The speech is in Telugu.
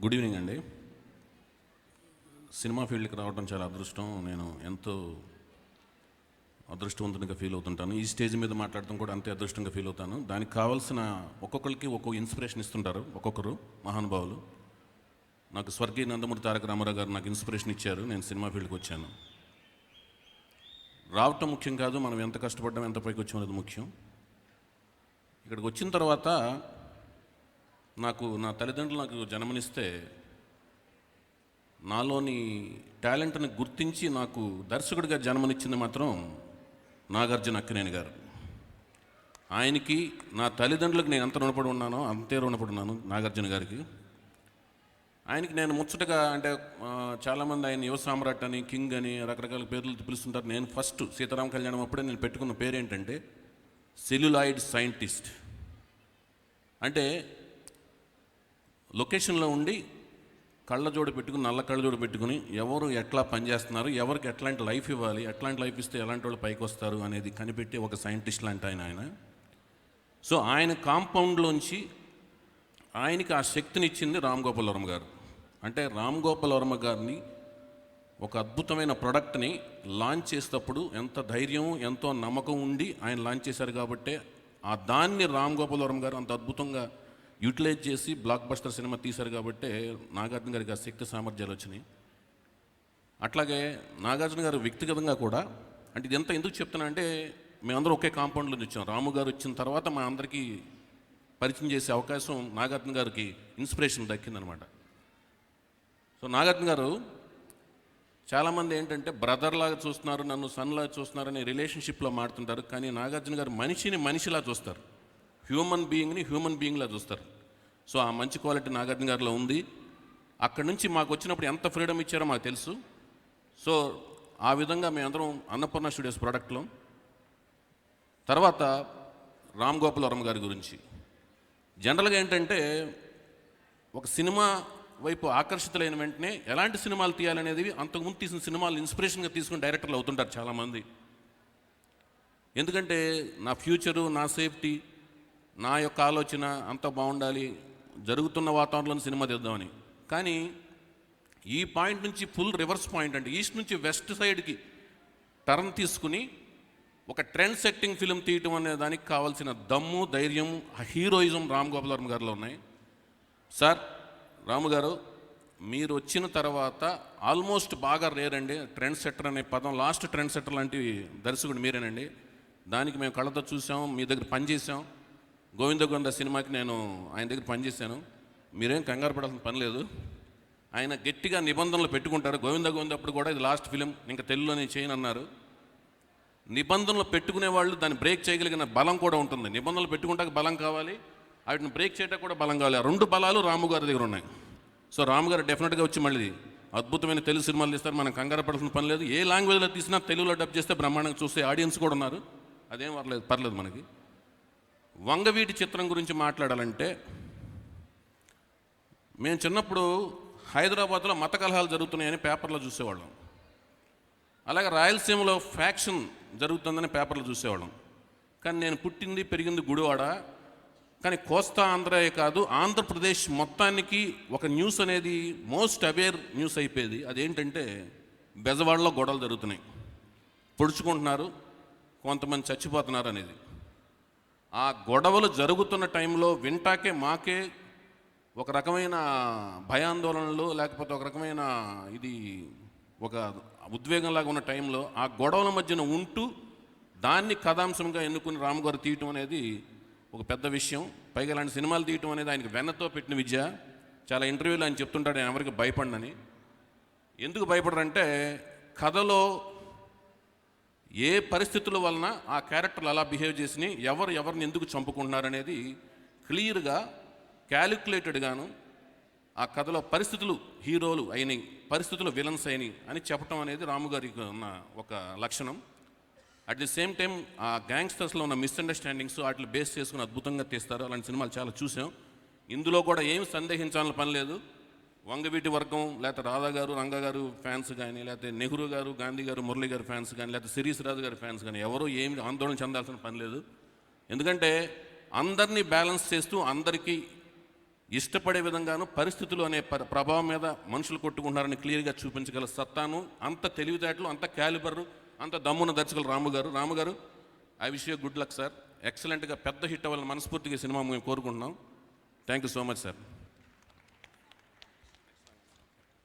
గుడ్ ఈవినింగ్ అండి. సినిమా ఫీల్డ్కి రావడం చాలా అదృష్టం. నేను ఎంతో అదృష్టవంతునిగా ఫీల్ అవుతుంటాను. ఈ స్టేజ్ మీద మాట్లాడటం కూడా అంతే అదృష్టంగా ఫీల్ అవుతాను. దానికి కావాల్సిన ఒక్కొక్కరికి ఒక్కొక్క ఇన్స్పిరేషన్ ఇస్తుంటారు ఒక్కొక్కరు మహానుభావులు. నాకు స్వర్గీయ నందమూరి తారక రామారావు గారు నాకు ఇన్స్పిరేషన్ ఇచ్చారు. నేను సినిమా ఫీల్డ్కి వచ్చాను. రావటం ముఖ్యం కాదు, మనం ఎంత కష్టపడ్డాం, ఎంత పైకి వచ్చాం అనేది ముఖ్యం. ఇక్కడికి వచ్చిన తర్వాత నా తల్లిదండ్రులు నాకు జన్మనిస్తే నాలోని టాలెంట్ని గుర్తించి నాకు దర్శకుడిగా జన్మనిచ్చింది మాత్రం నాగార్జున అక్కినేని గారు. ఆయనకి, నా తల్లిదండ్రులకు నేను ఎంత రుణపడి ఉన్నానో అంతే రుణపడి ఉన్నాను నాగార్జున గారికి. ఆయనకి నేను ముచ్చటగా అంటే చాలామంది ఆయన యువ సామ్రాట్ అని, కింగ్ అని రకరకాల పేర్లతో పిలుస్తుంటారు. నేను ఫస్ట్ సీతారామ కళ్యాణం అప్పుడే నేను పెట్టుకున్న పేరేంటంటే సెల్యులాయిడ్ సైంటిస్ట్. అంటే లొకేషన్లో ఉండి కళ్ళజోడు పెట్టుకుని, నల్ల కళ్ళజోడు పెట్టుకుని ఎవరు ఎట్లా పనిచేస్తున్నారు, ఎవరికి ఎట్లాంటి లైఫ్ ఇవ్వాలి, ఎట్లాంటి లైఫ్ ఇస్తే ఎలాంటి వాళ్ళు పైకి వస్తారు అనేది కనిపెట్టి ఒక సైంటిస్ట్ లాంటి ఆయన. సో ఆయన కాంపౌండ్లోంచి ఆయనకి ఆ శక్తిని ఇచ్చింది రామ్ గోపాల్ వర్మ గారు. అంటే రామ్ గోపాల్ వర్మ గారిని ఒక అద్భుతమైన ప్రోడక్ట్ని లాంచ్ చేసేటప్పుడు ఎంత ధైర్యం, ఎంతో నమ్మకం ఉండి ఆయన లాంచ్ చేశారు. కాబట్టే ఆ దాన్ని రామ్ గోపాల్ వర్మ గారు అంత అద్భుతంగా యూటిలైజ్ చేసి బ్లాక్ బస్టర్ సినిమా తీశారు. కాబట్టి నాగార్జున గారికి ఆ శక్తి సామర్థ్యాలు వచ్చినాయి. అట్లాగే నాగార్జున గారు వ్యక్తిగతంగా కూడా, అంటే ఇదంతా ఎందుకు చెప్తున్నా అంటే మేమందరం ఒకే కాంపౌండ్లో వచ్చాం. రాము గారు వచ్చిన తర్వాత మా అందరికీ పరిచయం చేసే అవకాశం నాగార్జున గారికి ఇన్స్పిరేషన్ దక్కిందనమాట. సో నాగార్జున గారు చాలామంది ఏంటంటే బ్రదర్లాగా చూస్తున్నారు, నన్ను సన్లాగా చూస్తున్నారు అనే రిలేషన్షిప్లో మాడుతుంటారు. కానీ నాగార్జున గారు మనిషిని మనిషిలా చూస్తారు, హ్యూమన్ బీయింగ్ని హ్యూమన్ బీయింగ్లా చూస్తారు. సో ఆ మంచి క్వాలిటీ నాగార్జున గారిలో ఉంది. అక్కడి నుంచి మాకు వచ్చినప్పుడు ఎంత ఫ్రీడమ్ ఇచ్చారో మాకు తెలుసు. సో ఆ విధంగా మేమందరం అన్నపూర్ణ స్టూడియోస్ ప్రోడక్ట్లో. తర్వాత రామ్ గోపాల్ వర్మ గారి గురించి జనరల్గా ఏంటంటే ఒక సినిమా వైపు ఆకర్షితులైన వెంటనే ఎలాంటి సినిమాలు తీయాలనేది అంతకుముందు తీసిన సినిమాలు ఇన్స్పిరేషన్గా తీసుకుని డైరెక్టర్లు అవుతుంటారు చాలామంది. ఎందుకంటే నా ఫ్యూచరు, నా సేఫ్టీ, నా యొక్క ఆలోచన అంతా బాగుండాలి, జరుగుతున్న వాతావరణంలో సినిమా తీద్దామని. కానీ ఈ పాయింట్ నుంచి ఫుల్ రివర్స్ పాయింట్, అంటే ఈస్ట్ నుంచి వెస్ట్ సైడ్కి టర్న్ తీసుకుని ఒక ట్రెండ్ సెట్టింగ్ ఫిలిం తీయటం అనే దానికి కావాల్సిన దమ్ము, ధైర్యం, హీరోయిజం రామ్ గోపాల్ వర్మ గారిలో ఉన్నాయి. సార్ రాము గారు, మీరు వచ్చిన తర్వాత ఆల్మోస్ట్ బాగా రేరండి ట్రెండ్ సెట్టర్ అనే పదం. లాస్ట్ ట్రెండ్ సెట్టర్ లాంటి దర్శకుడు మీరేనండి. దానికి మేము కళ్ళతో చూసాం, మీ దగ్గర పనిచేసాం. గోవింద గోవింద సినిమాకి నేను ఆయన దగ్గర పనిచేశాను. మీరేం కంగారు పడాల్సిన పని లేదు. ఆయన గట్టిగా నిబంధనలు పెట్టుకుంటారు. గోవింద గోవింద అప్పుడు కూడా ఇది లాస్ట్ ఫిలిం, ఇంకా తెలుగులో నేను చేయను అన్నారు. నిబంధనలు పెట్టుకునే వాళ్ళు దాన్ని బ్రేక్ చేయగలిగిన బలం కూడా ఉంటుంది. నిబంధనలు పెట్టుకుంటాక బలం కావాలి, వాటిని బ్రేక్ చేయటం కూడా బలం కావాలి. ఆ రెండు బలాలు రాము గారి దగ్గర ఉన్నాయి. సో రాము గారు డెఫినెట్గా వచ్చి మళ్ళీ అద్భుతమైన తెలుగు సినిమాలు తీస్తారు. మనం కంగారు పడాల్సిన పని లేదు. ఏ లాంగ్వేజ్లో తీసినా తెలుగులో డబ్ చేస్తే బ్రహ్మాండంగా చూస్తే ఆడియన్స్ కూడా ఉన్నారు. అదేం పర్లేదు మనకి. వంగవీటి చిత్రం గురించి మాట్లాడాలంటే, మేము చిన్నప్పుడు హైదరాబాద్లో మత కలహాలు జరుగుతున్నాయని పేపర్లో చూసేవాళ్ళం. అలాగే రాయలసీమలో ఫ్యాక్షన్ జరుగుతుందని పేపర్లో చూసేవాళ్ళం. కానీ నేను పుట్టింది పెరిగింది గుడివాడ. కానీ కోస్తా ఆంధ్రాయే కాదు, ఆంధ్రప్రదేశ్ మొత్తానికి ఒక న్యూస్ అనేది మోస్ట్ అవేర్ న్యూస్ అయిపోయేది. అదేంటంటే బెజవాడలో గొడవలు జరుగుతున్నాయి, పొడుచుకుంటున్నారు, కొంతమంది చచ్చిపోతున్నారు అనేది. ఆ గొడవలు జరుగుతున్న టైంలో వింటాకే మాకే ఒక రకమైన భయాందోళనలు, లేకపోతే ఒక రకమైన ఒక ఉద్వేగంలాగా ఉన్న టైంలో ఆ గొడవల మధ్యన ఉంటూ దాన్ని కథాంశంగా ఎన్నుకుని రాము గారు తీయటం అనేది ఒక పెద్ద విషయం. పైగా ఇలాంటి సినిమాలు తీయటం అనేది ఆయనకి వెన్నతో పెట్టిన విద్య. చాలా ఇంటర్వ్యూలో ఆయన చెప్తుంటాడు ఆయన ఎవరికి భయపడనని. ఎందుకు భయపడరంటే కథలో ఏ పరిస్థితుల వలన ఆ క్యారెక్టర్లు అలా బిహేవ్ చేసి ఎవరిని ఎందుకు చంపుకుంటున్నారనేది క్లియర్గా క్యాలిక్యులేటెడ్గాను ఆ కథలో పరిస్థితులు హీరోలు అయినాయి, పరిస్థితులు విలన్స్ అయినాయి అని చెప్పటం అనేది రాము గారికి ఉన్న ఒక లక్షణం. అట్ ది సేమ్ టైం ఆ గ్యాంగ్స్టర్స్లో ఉన్న మిస్అండర్స్టాండింగ్స్ వాటిని బేస్ చేసుకుని అద్భుతంగా తీస్తారు. అలాంటి సినిమాలు చాలా చూసాం. ఇందులో కూడా ఏమి సందేహించాలని పని లేదు. వంగవీటి వర్గం, లేకపోతే రాధా గారు, రంగా గారు ఫ్యాన్స్ కానీ, లేకపోతే నెహ్రూ గారు, గాంధీ గారు, మురళి గారు ఫ్యాన్స్ కానీ, లేకపోతే శిరీష్ రాజు గారి ఫ్యాన్స్ కానీ ఎవరో ఏమి ఆందోళన చెందాల్సిన పని లేదు. ఎందుకంటే అందరినీ బ్యాలెన్స్ చేస్తూ అందరికీ ఇష్టపడే విధంగాను పరిస్థితులు అనే ప్రభావం మీద మనుషులు కొట్టుకుంటున్నారని క్లియర్గా చూపించగల సత్తాను, అంత తెలివితేటలు, అంత క్యాలిబరు, అంత దమ్మున దర్శకులు రాము గారు I wish you good luck sir. ఎక్సలెంట్గా పెద్ద హిట్ అవ్వాలని మనస్ఫూర్తిగా సినిమా మేము కోరుకుంటున్నాం. Thank you so much sir.